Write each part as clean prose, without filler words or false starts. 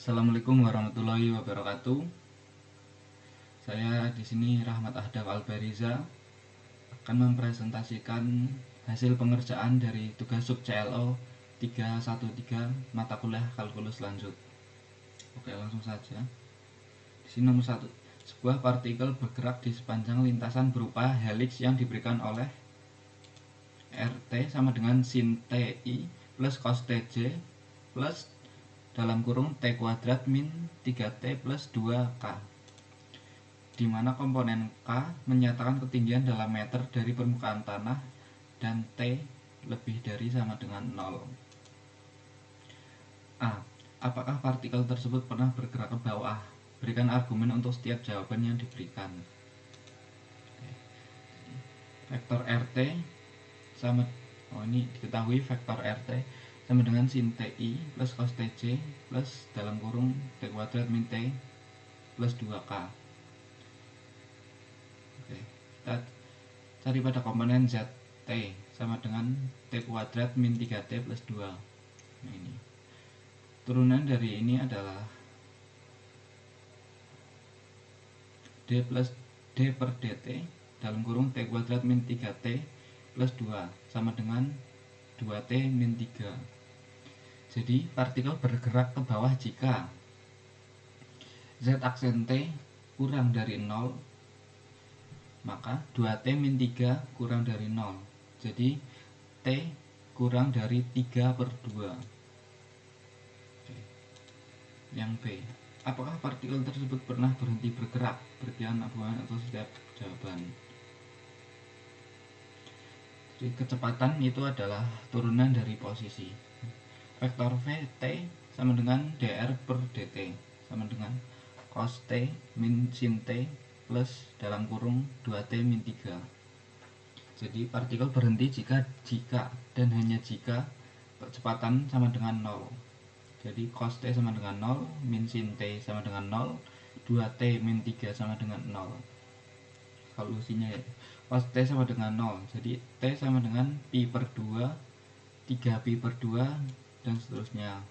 Assalamualaikum warahmatullahi wabarakatuh. Saya di sini Rahmat Ahdaf Albariza akan mempresentasikan hasil pengerjaan dari tugas sub CLO 313 mata kuliah kalkulus lanjut. Oke, langsung saja. Di sini nomor 1. Sebuah partikel bergerak di sepanjang lintasan berupa helix yang diberikan oleh RT sama dengan sin TI plus cos TJ plus dalam kurung T kuadrat min 3T plus 2K, di mana komponen K menyatakan ketinggian dalam meter dari permukaan tanah dan T lebih dari sama dengan 0. A. Apakah partikel tersebut pernah bergerak ke bawah? Berikan argumen untuk setiap jawaban yang diberikan. Vektor RT sama ini diketahui vektor RT sama dengan sin TI plus cos TJ plus dalam kurung T kuadrat min T plus 2K. Oke, kita cari pada komponen ZT sama dengan T kuadrat min 3T plus 2. Nah, ini turunan dari ini adalah D plus D per DT dalam kurung T kuadrat min 3T plus 2 sama dengan 2T min 3. Jadi partikel bergerak ke bawah jika Z aksen T kurang dari 0, maka 2T min 3 kurang dari 0. Jadi T kurang dari 3 per 2. Oke. Yang B, apakah partikel tersebut pernah berhenti bergerak? Berikan argumen atau setiap jawaban. Jadi kecepatan itu adalah turunan dari posisi. Vektor Vt sama dengan dr per dt sama dengan cos t min sin t plus dalam kurung 2t min 3. Jadi partikel berhenti jika dan hanya jika kecepatan sama dengan 0. Jadi cos t sama dengan 0, min sin t sama dengan 0, 2t min 3 sama dengan 0. Solusinya ya, cos t sama dengan 0, jadi t sama dengan pi per 2, 3 pi per 2, dan seterusnya.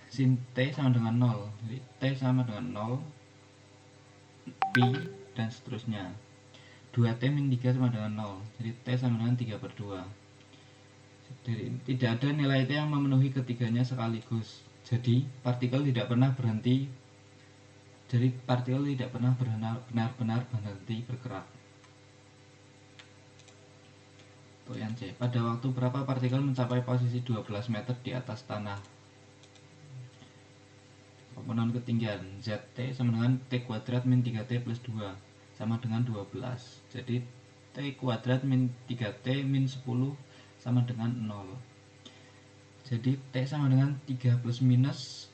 Sin t sama dengan 0, jadi t sama dengan 0, pi, dan seterusnya. 2t min 3 sama dengan 0, jadi t sama dengan 3 per 2. Jadi tidak ada nilai t yang memenuhi ketiganya sekaligus. Jadi partikel tidak pernah berhenti. Jadi partikel tidak pernah benar-benar berhenti bergerak. Untuk yang C, pada waktu berapa partikel mencapai posisi 12 meter di atas tanah? Komponen ketinggian ZT sama dengan T kuadrat min 3T plus 2 sama dengan 12. Jadi T kuadrat min 3T min 10 sama dengan 0. Jadi T sama dengan 3 plus minus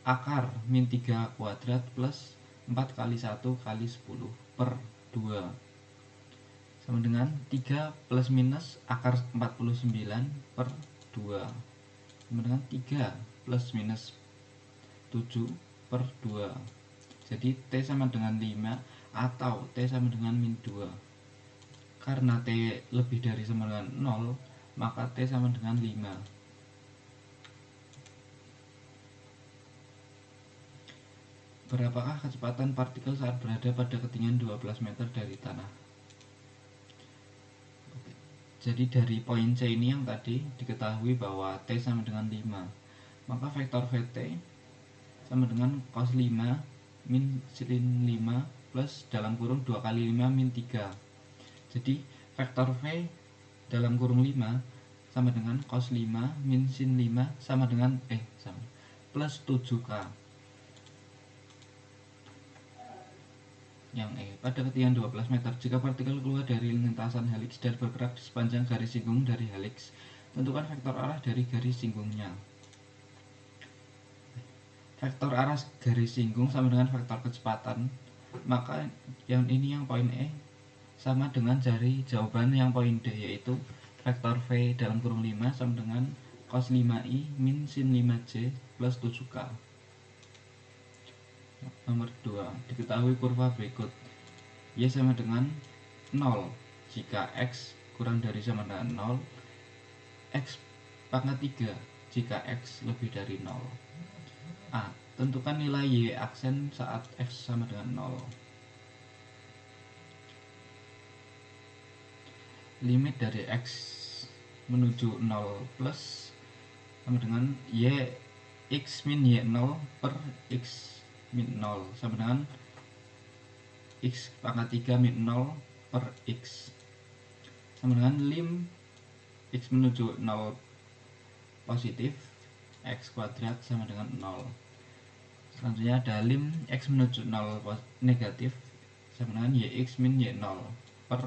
akar min 3 kuadrat plus 4 kali 1 kali 10 per 2 sama dengan 3 plus minus akar 49 per 2 sama dengan 3 plus minus 7 per 2. Jadi T sama dengan 5 atau T sama dengan min 2. Karena T lebih dari sama dengan 0, maka T sama dengan 5. Berapakah kecepatan partikel saat berada pada ketinggian 12 meter dari tanah? Oke. Jadi dari poin C ini yang tadi diketahui bahwa T sama dengan 5, maka vektor Vt sama dengan cos 5 min sin 5 plus dalam kurung 2 kali 5 min 3. Jadi vektor V dalam kurung 5 sama dengan cos 5 min sin 5 sama dengan plus 7K. Yang E, pada ketinggian 12 meter, jika partikel keluar dari lintasan helix dan bergerak di sepanjang garis singgung dari helix, tentukan vektor arah dari garis singgungnya. Vektor arah garis singgung sama dengan vektor kecepatan, maka yang ini yang poin E sama dengan cari jawaban yang poin D, yaitu vektor V dalam kurung 5 sama dengan cos 5i min sin 5j plus 7K. Nomor 2, diketahui kurva berikut. Y sama dengan 0 jika X kurang dari sama dengan 0, X pangkat 3 jika X lebih dari 0. A. Tentukan nilai Y aksen saat X sama dengan 0. Limit dari X menuju 0 plus sama dengan Y X min Y0 per X min 0 sama dengan X pangkat 3 min 0 per X sama dengan lim X menuju 0 positif X kuadrat sama dengan 0. Selanjutnya ada lim X menuju 0 negatif sama dengan YX min Y0 per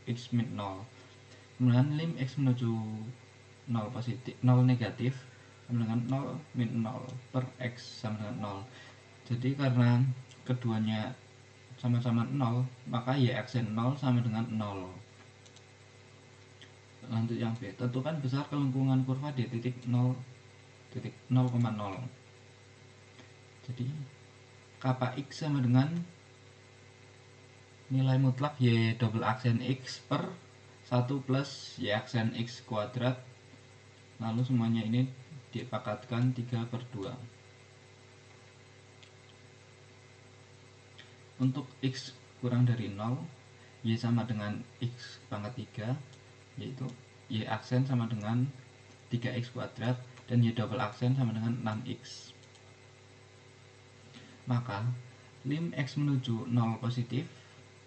X min 0. Kemudian lim X menuju 0 positif 0 negatif sama dengan 0 min 0 per X sama dengan 0. Jadi karena keduanya sama-sama 0, maka Y aksen 0 sama dengan 0. Lanjut yang B, tentukan besar kelengkungan kurva di titik 0,0. Jadi kappa X sama dengan nilai mutlak Y double aksen X per 1 plus Y aksen X kuadrat, lalu semuanya ini dipakatkan 3/2. Untuk X kurang dari 0, Y sama dengan X pangkat 3, yaitu Y aksen sama dengan 3X kuadrat dan Y double aksen sama dengan 6X. Maka lim X menuju 0 positif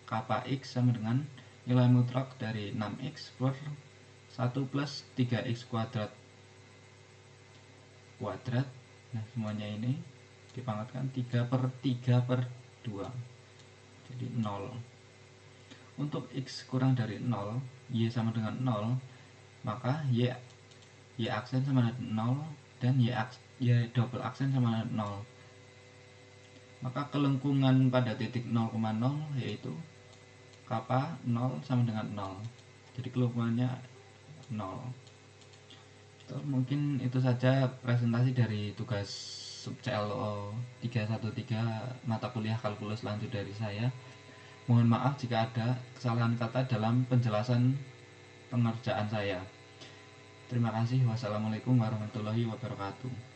kappa X sama dengan nilai mutlak dari 6X per 1 plus 3X kuadrat. Nah semuanya ini dipangkatkan 3/3/2, jadi 0. Untuk X kurang dari 0, Y sama dengan 0, maka Y aksen sama dengan 0 dan Y double aksen sama dengan 0. Maka kelengkungan pada titik 0,0 yaitu kappa 0 sama dengan 0. Jadi kelengkungannya 0. Mungkin itu saja presentasi dari tugas sub CLO 313 mata kuliah kalkulus lanjut dari saya. Mohon maaf jika ada kesalahan kata dalam penjelasan pengerjaan saya. Terima kasih. Wassalamualaikum warahmatullahi wabarakatuh.